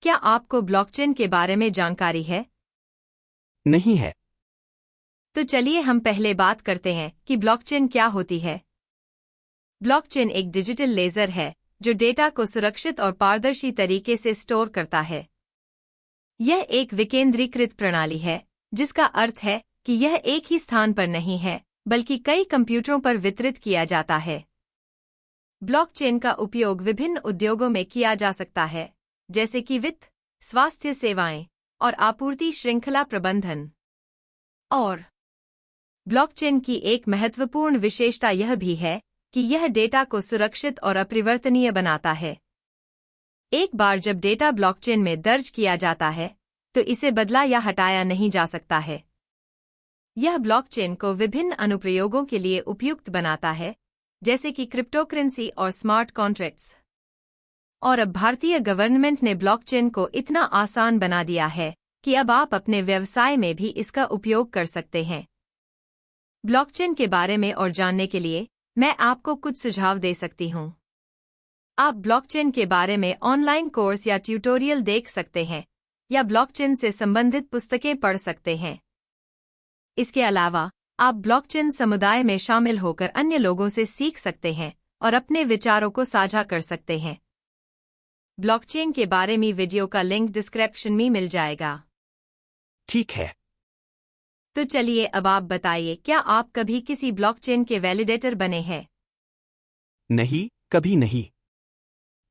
क्या आपको ब्लॉकचेन के बारे में जानकारी है? नहीं है। तो चलिए हम पहले बात करते हैं कि ब्लॉकचेन क्या होती है। ब्लॉकचेन एक डिजिटल लेजर है जो डेटा को सुरक्षित और पारदर्शी तरीके से स्टोर करता है। यह एक विकेंद्रीकृत प्रणाली है, जिसका अर्थ है कि यह एक ही स्थान पर नहीं है, बल्कि कई कंप्यूटरों पर वितरित किया जाता है। ब्लॉकचेन का उपयोग विभिन्न उद्योगों में किया जा सकता है, जैसे कि वित्त, स्वास्थ्य सेवाएं और आपूर्ति श्रृंखला प्रबंधन। और ब्लॉकचेन की एक महत्वपूर्ण विशेषता यह भी है कि यह डेटा को सुरक्षित और अपरिवर्तनीय बनाता है। एक बार जब डेटा ब्लॉकचेन में दर्ज किया जाता है, तो इसे बदला या हटाया नहीं जा सकता है। यह ब्लॉकचेन को विभिन्न अनुप्रयोगों के लिए उपयुक्त बनाता है, जैसे कि क्रिप्टोकरेंसी और स्मार्ट कॉन्ट्रैक्ट्स। और अब भारतीय गवर्नमेंट ने ब्लॉकचेन को इतना आसान बना दिया है कि अब आप अपने व्यवसाय में भी इसका उपयोग कर सकते हैं। ब्लॉकचेन के बारे में और जानने के लिए मैं आपको कुछ सुझाव दे सकती हूँ। आप ब्लॉकचेन के बारे में ऑनलाइन कोर्स या ट्यूटोरियल देख सकते हैं, या ब्लॉकचेन से संबंधित पुस्तकें पढ़ सकते हैं। इसके अलावा आप ब्लॉकचेन समुदाय में शामिल होकर अन्य लोगों से सीख सकते हैं और अपने विचारों को साझा कर सकते हैं। ब्लॉकचेन के बारे में वीडियो का लिंक डिस्क्रिप्शन में मिल जाएगा। ठीक है। तो चलिए अब आप बताइए, क्या आप कभी किसी ब्लॉकचेन के वैलिडेटर बने हैं? नहीं, कभी नहीं।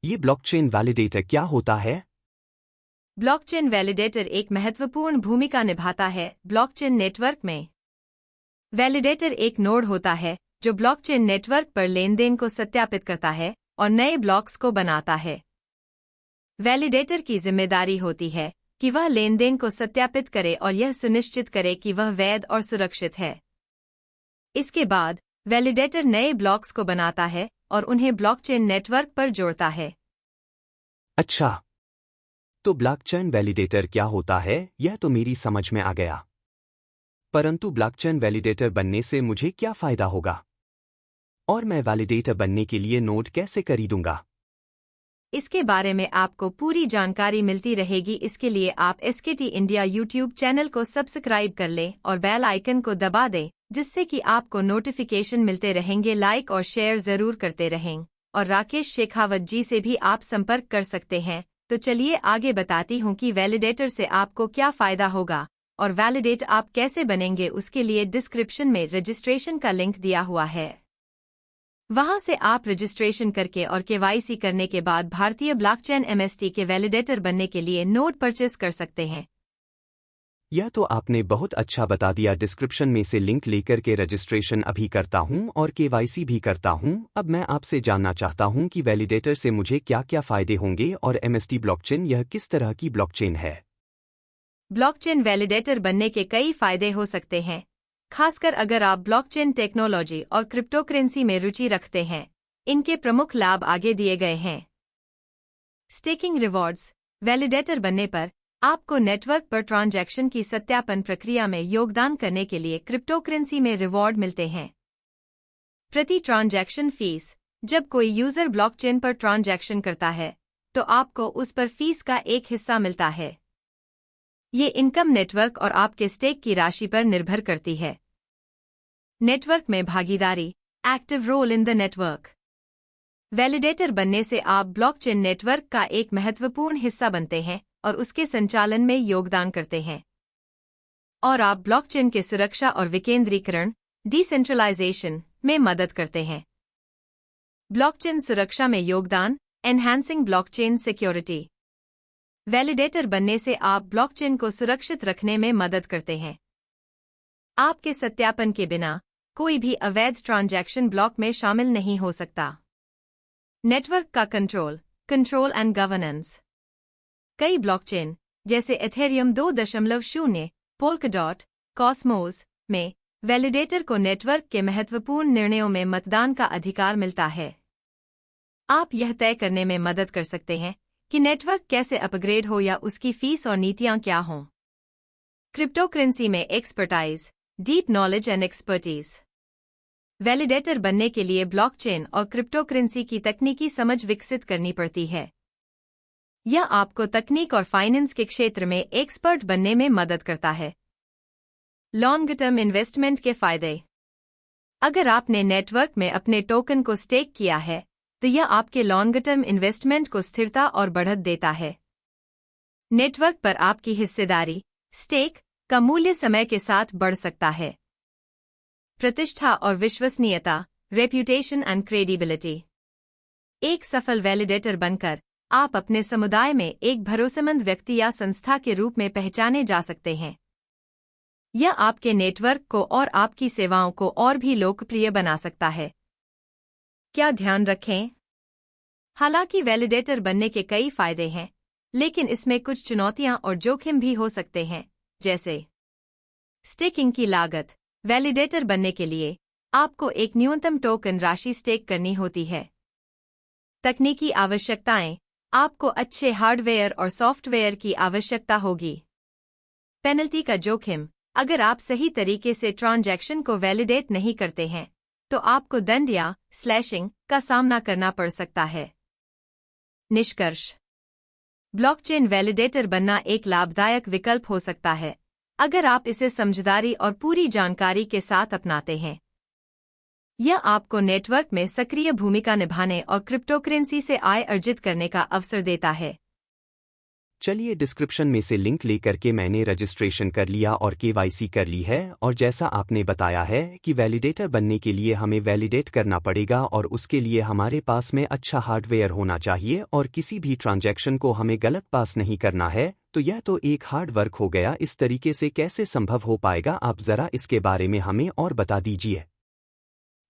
ये ब्लॉकचेन वैलिडेटर क्या होता है? ब्लॉकचेन वैलिडेटर एक महत्वपूर्ण भूमिका निभाता है ब्लॉकचेन नेटवर्क में। वैलिडेटर एक नोड होता है जो ब्लॉकचेन नेटवर्क पर लेनदेन को सत्यापित करता है और नए ब्लॉक्स को बनाता है। वैलिडेटर की जिम्मेदारी होती है कि वह लेनदेन को सत्यापित करे और यह सुनिश्चित करे कि वह वैध और सुरक्षित है। इसके बाद वैलिडेटर नए ब्लॉक्स को बनाता है और उन्हें ब्लॉकचेन नेटवर्क पर जोड़ता है। अच्छा, तो ब्लॉकचेन वैलिडेटर क्या होता है, यह तो मेरी समझ में आ गया। परंतु ब्लॉकचेन वैलिडेटर बनने से मुझे क्या फायदा होगा? और मैं वैलिडेटर बनने के लिए नोड कैसे खरीदूंगा? इसके बारे में आपको पूरी जानकारी मिलती रहेगी। इसके लिए आप SKT इंडिया यूट्यूब चैनल को सब्सक्राइब कर लें और बेल आइकन को दबा दें, जिससे कि आपको नोटिफिकेशन मिलते रहेंगे। लाइक और शेयर जरूर करते रहें। और राकेश शेखावत जी से भी आप संपर्क कर सकते हैं। तो चलिए आगे बताती हूँ कि वैलिडेटर से आपको क्या फायदा होगा और वैलिडेट आप कैसे बनेंगे। उसके लिए डिस्क्रिप्शन में रजिस्ट्रेशन का लिंक दिया हुआ है। वहां से आप रजिस्ट्रेशन करके और KYC करने के बाद भारतीय ब्लॉकचेन MST के वैलिडेटर बनने के लिए नोड परचेस कर सकते हैं। यह तो आपने बहुत अच्छा बता दिया। डिस्क्रिप्शन में से लिंक लेकर के रजिस्ट्रेशन अभी करता हूं और KYC भी करता हूं। अब मैं आपसे जानना चाहता हूं कि वैलिडेटर से मुझे क्या क्या फायदे होंगे और MST ब्लॉकचेन यह किस तरह की ब्लॉकचेन है? ब्लॉकचेन वैलिडेटर बनने के कई फायदे हो सकते हैं, खासकर अगर आप ब्लॉकचेन टेक्नोलॉजी और क्रिप्टोकरेंसी में रुचि रखते हैं। इनके प्रमुख लाभ आगे दिए गए हैं। Staking rewards. वैलिडेटर बनने पर आपको नेटवर्क पर ट्रांजैक्शन की सत्यापन प्रक्रिया में योगदान करने के लिए क्रिप्टोकरेंसी में रिवॉर्ड मिलते हैं। प्रति ट्रांजैक्शन फीस। जब कोई यूजर ब्लॉकचेन पर ट्रांजैक्शन करता है, तो आपको उस पर फीस का एक हिस्सा मिलता है। ये इनकम नेटवर्क और आपके स्टेक की राशि पर निर्भर करती है। नेटवर्क में भागीदारी। Active role in the network. Validator बनने से आप ब्लॉकचेन नेटवर्क का एक महत्वपूर्ण हिस्सा बनते हैं और उसके संचालन में योगदान करते हैं। और आप ब्लॉकचेन के सुरक्षा और विकेंद्रीकरण डिसेंट्रलाइजेशन में मदद करते हैं। ब्लॉकचेन सुरक्षा में योगदान। Enhancing blockchain security. वैलिडेटर बनने से आप ब्लॉकचेन को सुरक्षित रखने में मदद करते हैं। आपके सत्यापन के बिना कोई भी अवैध ट्रांजैक्शन ब्लॉक में शामिल नहीं हो सकता। नेटवर्क का कंट्रोल एंड गवर्नेंस। कई ब्लॉकचेन जैसे एथेरियम 2.0, पोल्काडॉट, कॉस्मोस में वैलिडेटर को नेटवर्क के महत्वपूर्ण निर्णयों में मतदान का अधिकार मिलता है। आप यह तय करने में मदद कर सकते हैं कि नेटवर्क कैसे अपग्रेड हो या उसकी फीस और नीतियां क्या हों। क्रिप्टोकरेंसी में expertise, deep knowledge and expertise. Validator बनने के लिए ब्लॉकचेन और क्रिप्टोकरेंसी की तकनीकी समझ विकसित करनी पड़ती है। यह आपको तकनीक और फाइनेंस के क्षेत्र में एक्सपर्ट बनने में मदद करता है। लॉन्ग टर्म इन्वेस्टमेंट के फायदे। अगर आपने नेटवर्क में अपने टोकन को स्टेक किया है तो यह आपके लॉन्ग टर्म इन्वेस्टमेंट को स्थिरता और बढ़त देता है। नेटवर्क पर आपकी हिस्सेदारी स्टेक का मूल्य समय के साथ बढ़ सकता है। प्रतिष्ठा और विश्वसनीयता रेप्यूटेशन एंड क्रेडिबिलिटी। एक सफल वैलिडेटर बनकर आप अपने समुदाय में एक भरोसेमंद व्यक्ति या संस्था के रूप में पहचाने जा सकते हैं। यह आपके नेटवर्क को और आपकी सेवाओं को और भी लोकप्रिय बना सकता है। क्या ध्यान रखें? हालांकि वैलिडेटर बनने के कई फायदे हैं, लेकिन इसमें कुछ चुनौतियां और जोखिम भी हो सकते हैं, जैसे स्टेकिंग की लागत। वैलिडेटर बनने के लिए आपको एक न्यूनतम टोकन राशि स्टेक करनी होती है। तकनीकी आवश्यकताएं। आपको अच्छे हार्डवेयर और सॉफ्टवेयर की आवश्यकता होगी। पेनल्टी का जोखिम। अगर आप सही तरीके से ट्रांजैक्शन को वैलिडेट नहीं करते हैं तो आपको दंड या स्लैशिंग का सामना करना पड़ सकता है। निष्कर्ष। ब्लॉकचेन वैलिडेटर बनना एक लाभदायक विकल्प हो सकता है अगर आप इसे समझदारी और पूरी जानकारी के साथ अपनाते हैं। यह आपको नेटवर्क में सक्रिय भूमिका निभाने और क्रिप्टोकरेंसी से आय अर्जित करने का अवसर देता है। चलिए डिस्क्रिप्शन में से लिंक लेकर के मैंने रजिस्ट्रेशन कर लिया और केवाईसी कर ली है, और जैसा आपने बताया है कि वैलिडेटर बनने के लिए हमें वैलिडेट करना पड़ेगा और उसके लिए हमारे पास में अच्छा हार्डवेयर होना चाहिए और किसी भी ट्रांजैक्शन को हमें गलत पास नहीं करना है। तो यह तो एक हार्ड वर्क हो गया। इस तरीके से कैसे संभव हो पाएगा? आप जरा इसके बारे में हमें और बता दीजिए।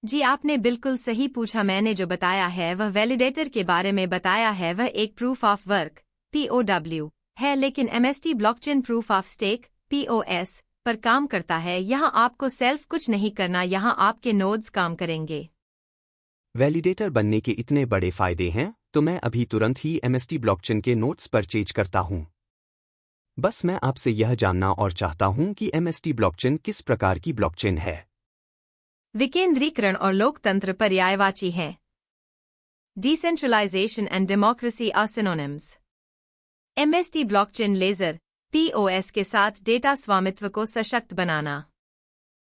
जी, आपने बिल्कुल सही पूछा। मैंने जो बताया है वह वैलिडेटर के बारे में बताया है। वह एक प्रूफ ऑफ वर्क POW है, लेकिन MST blockchain proof of stake POS पर काम करता है। यहाँ आपको सेल्फ कुछ नहीं करना, यहाँ आपके नोड्स काम करेंगे। वैलिडेटर बनने के इतने बड़े फायदे हैं तो मैं अभी तुरंत ही MST ब्लॉकचेन के नोट्स परचेज करता हूँ। बस मैं आपसे यह जानना और चाहता हूँ कि MST ब्लॉकचेन किस प्रकार की ब्लॉकचेन है। विकेंद्रीकरण और लोकतंत्र पर्यायवाची हैं। Decentralisation and democracy are synonyms. MST blockchain ledger POS के साथ डेटा स्वामित्व को सशक्त बनाना।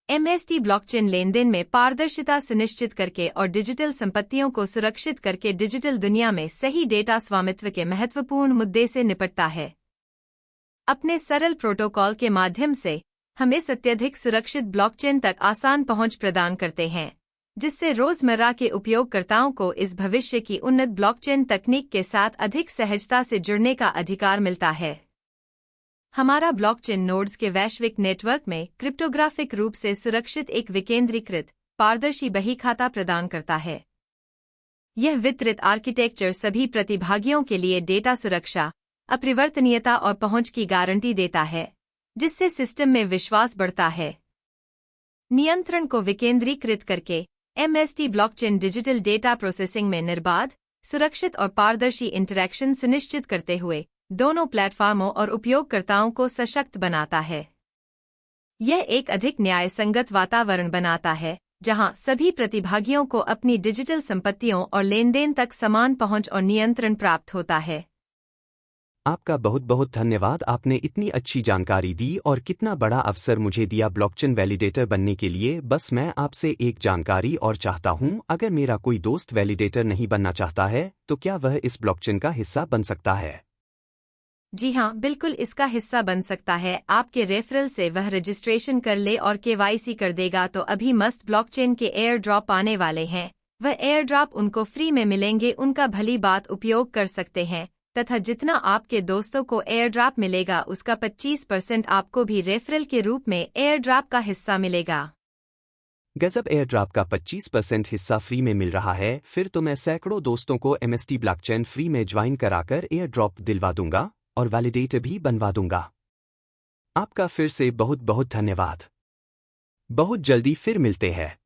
MST ब्लॉकचेन लेनदेन में पारदर्शिता सुनिश्चित करके और डिजिटल संपत्तियों को सुरक्षित करके डिजिटल दुनिया में सही डेटा स्वामित्व के महत्वपूर्ण मुद्दे से निपटता है। अपने सरल प्रोटोकॉल के माध्यम से हम इस अत्यधिक सुरक्षित ब्लॉकचेन तक आसान पहुंच प्रदान करते हैं, जिससे रोजमर्रा के उपयोगकर्ताओं को इस भविष्य की उन्नत ब्लॉकचेन तकनीक के साथ अधिक सहजता से जुड़ने का अधिकार मिलता है। हमारा ब्लॉकचेन नोड्स के वैश्विक नेटवर्क में क्रिप्टोग्राफिक रूप से सुरक्षित एक विकेंद्रीकृत पारदर्शी बहीखाता प्रदान करता है। यह वितरित आर्किटेक्चर सभी प्रतिभागियों के लिए डेटा सुरक्षा, अपरिवर्तनीयता और पहुंच की गारंटी देता है, जिससे सिस्टम में विश्वास बढ़ता है। नियंत्रण को विकेंद्रीकृत करके MST blockchain digital data processing में निर्बाध, सुरक्षित और पारदर्शी इंटरैक्शन सुनिश्चित करते हुए दोनों प्लेटफॉर्मों और उपयोगकर्ताओं को सशक्त बनाता है। यह एक अधिक न्यायसंगत वातावरण बनाता है, जहां सभी प्रतिभागियों को अपनी डिजिटल संपत्तियों और लेनदेन तक समान पहुंच और नियंत्रण प्राप्त होता है। आपका बहुत बहुत धन्यवाद। आपने इतनी अच्छी जानकारी दी और कितना बड़ा अवसर मुझे दिया ब्लॉकचेन वैलिडेटर बनने के लिए। बस मैं आपसे एक जानकारी और चाहता हूं, अगर मेरा कोई दोस्त वैलिडेटर नहीं बनना चाहता है तो क्या वह इस ब्लॉकचेन का हिस्सा बन सकता है? जी हाँ, बिल्कुल इसका हिस्सा बन सकता है। आपके रेफरल से वह रजिस्ट्रेशन कर ले और KYC कर देगा तो अभी मस्त ब्लॉकचेन के एयर ड्रॉप आने वाले हैं। वह एयर ड्रॉप उनको फ्री में मिलेंगे, उनका भली बात उपयोग कर सकते हैं, तथा जितना आपके दोस्तों को एयर ड्रॉप मिलेगा उसका 25% आपको भी रेफरल के रूप में एयर ड्रॉप का हिस्सा मिलेगा। गजब, एयर ड्रॉप का 25% हिस्सा फ्री में मिल रहा है। फिर तो मैं सैकड़ों दोस्तों को MST ब्लॉकचेन फ्री में ज्वाइन कराकर एयर ड्रॉप दिलवा दूंगा और वैलिडेटर भी बनवा दूंगा। आपका फिर से बहुत बहुत धन्यवाद। बहुत जल्दी फिर मिलते हैं।